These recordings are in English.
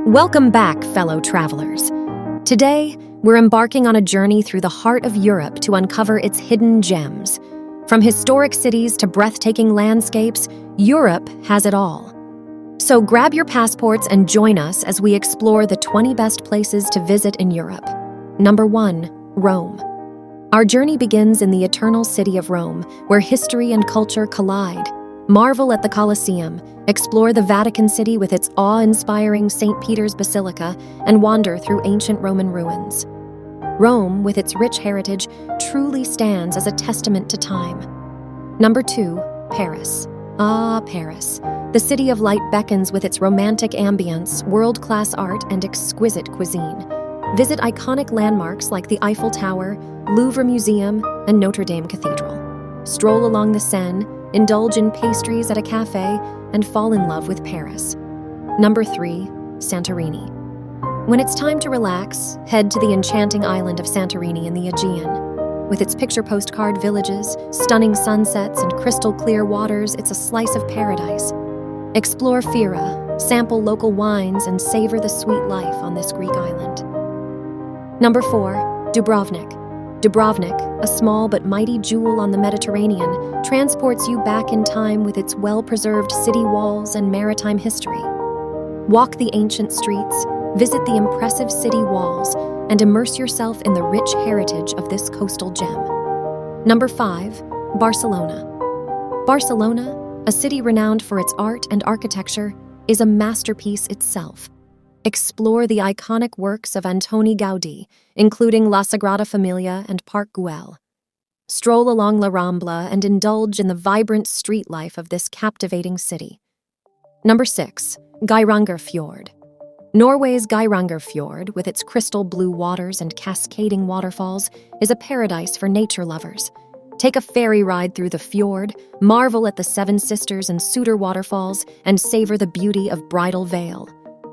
Welcome back, fellow travelers. Today, we're embarking on a journey through the heart of Europe to uncover its hidden gems. From historic cities to breathtaking landscapes, Europe has it all. So grab your passports and join us as we explore the 20 best places to visit in Europe. Number 1, Rome. Our journey begins in the eternal city of Rome, where history and culture collide. Marvel at the Colosseum, explore the Vatican City with its awe-inspiring St. Peter's Basilica, and wander through ancient Roman ruins. Rome, with its rich heritage, truly stands as a testament to time. Number 2, Paris. Ah, Paris. The city of light beckons with its romantic ambience, world-class art, and exquisite cuisine. Visit iconic landmarks like the Eiffel Tower, Louvre Museum, and Notre Dame Cathedral. Stroll along the Seine, indulge in pastries at a cafe, and fall in love with Paris. Number 3, Santorini. When it's time to relax, head to the enchanting island of Santorini in the Aegean. With its picture postcard villages, stunning sunsets, and crystal-clear waters, it's a slice of paradise. Explore Fira, sample local wines, and savor the sweet life on this Greek island. Number 4, Dubrovnik. Dubrovnik, a small but mighty jewel on the Mediterranean, transports you back in time with its well-preserved city walls and maritime history. Walk the ancient streets, visit the impressive city walls, and immerse yourself in the rich heritage of this coastal gem. Number 5, Barcelona. Barcelona, a city renowned for its art and architecture, is a masterpiece itself. Explore the iconic works of Antoni Gaudí, including La Sagrada Familia and Park Güell. Stroll along La Rambla and indulge in the vibrant street life of this captivating city. Number 6, Geirangerfjord. Norway's Geirangerfjord, with its crystal blue waters and cascading waterfalls, is a paradise for nature lovers. Take a ferry ride through the fjord, marvel at the Seven Sisters and Suder waterfalls, and savor the beauty of Bridal Veil.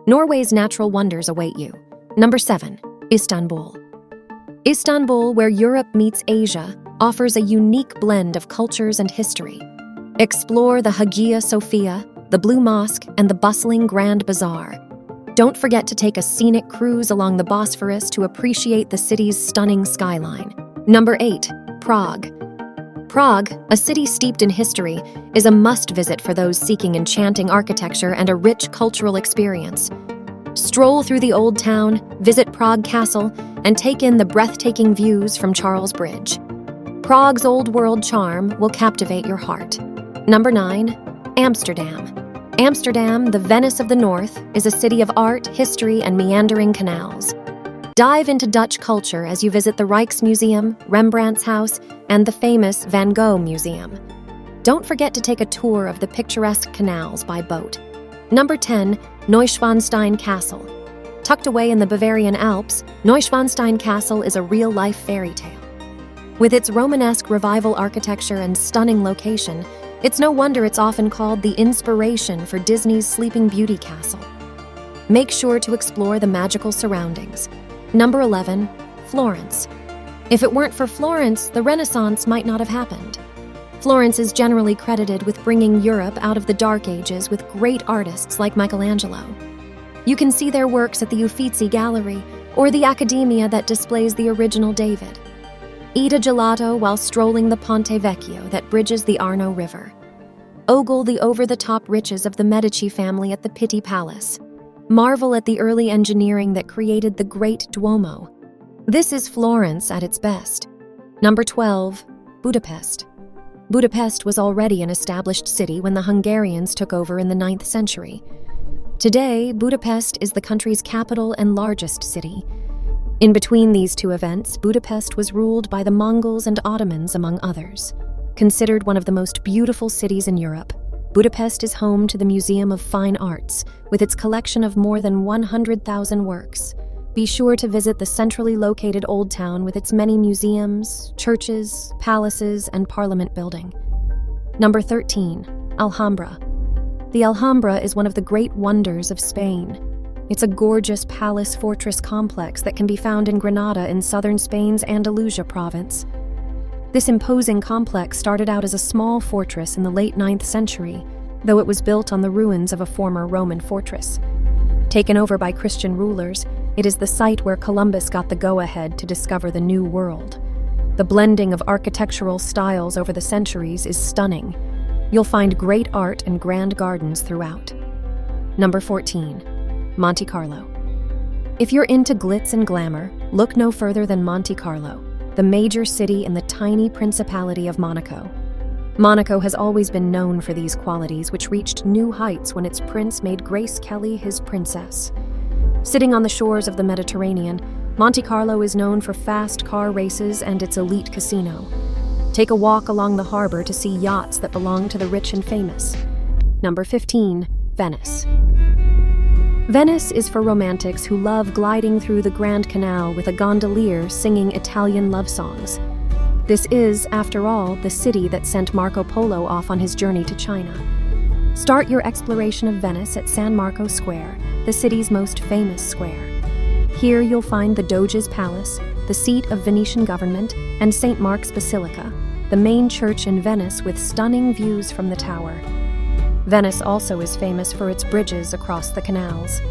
Norway's natural wonders await you. Number 7, Istanbul. Istanbul, where Europe meets Asia, offers a unique blend of cultures and history. Explore the Hagia Sophia, the Blue Mosque, and the bustling Grand Bazaar. Don't forget to take a scenic cruise along the Bosphorus to appreciate the city's stunning skyline. Number 8, Prague. Prague, a city steeped in history, is a must-visit for those seeking enchanting architecture and a rich cultural experience. Stroll through the Old Town, visit Prague Castle, and take in the breathtaking views from Charles Bridge. Prague's old-world charm will captivate your heart. Number 9, Amsterdam. Amsterdam, the Venice of the North, is a city of art, history, and meandering canals. Dive into Dutch culture as you visit the Rijksmuseum, Rembrandt's house, and the famous Van Gogh Museum. Don't forget to take a tour of the picturesque canals by boat. Number 10, Neuschwanstein Castle. Tucked away in the Bavarian Alps, Neuschwanstein Castle is a real-life fairy tale. With its Romanesque revival architecture and stunning location, it's no wonder it's often called the inspiration for Disney's Sleeping Beauty castle. Make sure to explore the magical surroundings. Number 11, Florence. If it weren't for Florence, the Renaissance might not have happened. Florence is generally credited with bringing Europe out of the Dark Ages with great artists like Michelangelo. You can see their works at the Uffizi Gallery or the Accademia that displays the original David. Eat a gelato while strolling the Ponte Vecchio that bridges the Arno River. Ogle the over-the-top riches of the Medici family at the Pitti Palace. Marvel at the early engineering that created the Great Duomo. This is Florence at its best. Number 12, Budapest. Budapest was already an established city when the Hungarians took over in the 9th century. Today, Budapest is the country's capital and largest city. In between these two events, Budapest was ruled by the Mongols and Ottomans, among others. Considered one of the most beautiful cities in Europe, Budapest is home to the Museum of Fine Arts, with its collection of more than 100,000 works. Be sure to visit the centrally located Old Town with its many museums, churches, palaces, and parliament building. Number 13, Alhambra. The Alhambra is one of the great wonders of Spain. It's a gorgeous palace-fortress complex that can be found in Granada in southern Spain's Andalusia province. This imposing complex started out as a small fortress in the late 9th century, though it was built on the ruins of a former Roman fortress. Taken over by Christian rulers, it is the site where Columbus got the go-ahead to discover the New World. The blending of architectural styles over the centuries is stunning. You'll find great art and grand gardens throughout. Number 14. Monte Carlo. If you're into glitz and glamour, look no further than Monte Carlo, the major city in the tiny Principality of Monaco. Monaco has always been known for these qualities, which reached new heights when its prince made Grace Kelly his princess. Sitting on the shores of the Mediterranean, Monte Carlo is known for fast car races and its elite casino. Take a walk along the harbor to see yachts that belong to the rich and famous. Number 15. Venice. Venice is for romantics who love gliding through the Grand Canal with a gondolier singing Italian love songs. This is, after all, the city that sent Marco Polo off on his journey to China. Start your exploration of Venice at San Marco Square, the city's most famous square. Here you'll find the Doge's Palace, the seat of Venetian government, and St. Mark's Basilica, the main church in Venice with stunning views from the tower. Venice also is famous for its bridges across the canals.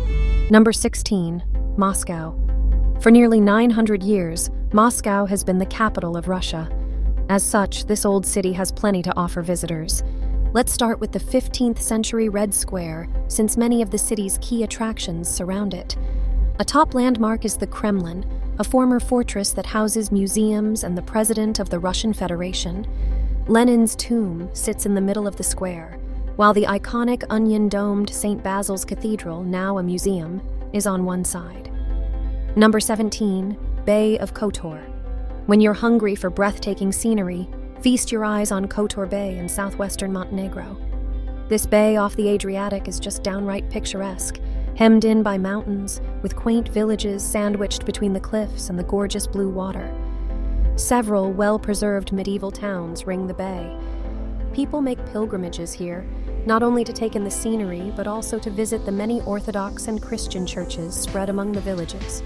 Number 16. Moscow. For nearly 900 years, Moscow has been the capital of Russia. As such, this old city has plenty to offer visitors. Let's start with the 15th century Red Square, since many of the city's key attractions surround it. A top landmark is the Kremlin, a former fortress that houses museums and the president of the Russian Federation. Lenin's tomb sits in the middle of the square, while the iconic onion-domed St. Basil's Cathedral, now a museum, is on one side. Number 17. Bay of Kotor. When you're hungry for breathtaking scenery, feast your eyes on Kotor Bay in southwestern Montenegro. This bay off the Adriatic is just downright picturesque, hemmed in by mountains, with quaint villages sandwiched between the cliffs and the gorgeous blue water. Several well-preserved medieval towns ring the bay. People make pilgrimages here, not only to take in the scenery, but also to visit the many Orthodox and Christian churches spread among the villages.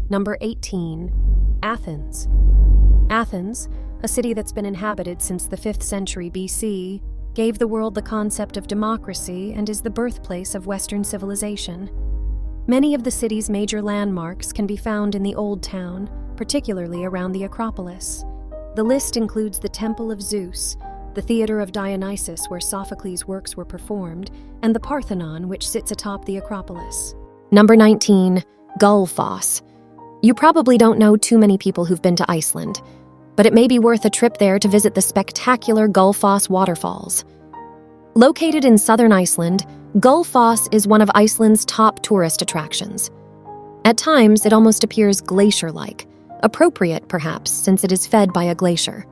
Number 18. Athens. Athens, a city that's been inhabited since the 5th century BC, gave the world the concept of democracy and is the birthplace of Western civilization. Many of the city's major landmarks can be found in the Old Town, particularly around the Acropolis. The list includes the Temple of Zeus, the Theater of Dionysus where Sophocles' works were performed, and the Parthenon, which sits atop the Acropolis. Number 19. Gullfoss. You probably don't know too many people who've been to Iceland, but it may be worth a trip there to visit the spectacular Gullfoss waterfalls. Located in southern Iceland, Gullfoss is one of Iceland's top tourist attractions. At times, it almost appears glacier-like, appropriate perhaps since it is fed by a glacier.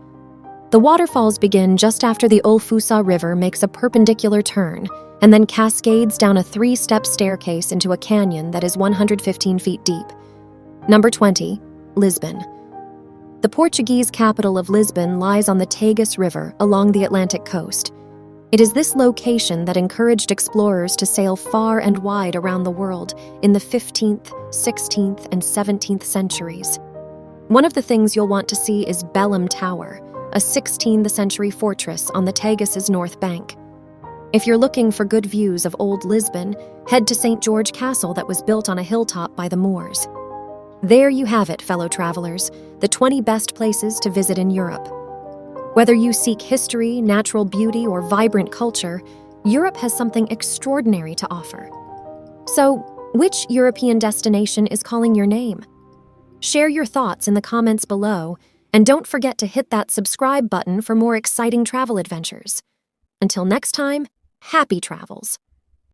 The waterfalls begin just after the Gullfoss River makes a perpendicular turn and then cascades down a 3-step staircase into a canyon that is 115 feet deep. Number 20. Lisbon. The Portuguese capital of Lisbon lies on the Tagus River along the Atlantic coast. It is this location that encouraged explorers to sail far and wide around the world in the 15th, 16th, and 17th centuries. One of the things you'll want to see is Belém Tower, a 16th century fortress on the Tagus's north bank. If you're looking for good views of old Lisbon, head to St. George Castle that was built on a hilltop by the Moors. There you have it, fellow travelers, the 20 best places to visit in Europe. Whether you seek history, natural beauty, or vibrant culture, Europe has something extraordinary to offer. So, which European destination is calling your name? Share your thoughts in the comments below, and don't forget to hit that subscribe button for more exciting travel adventures. Until next time, happy travels!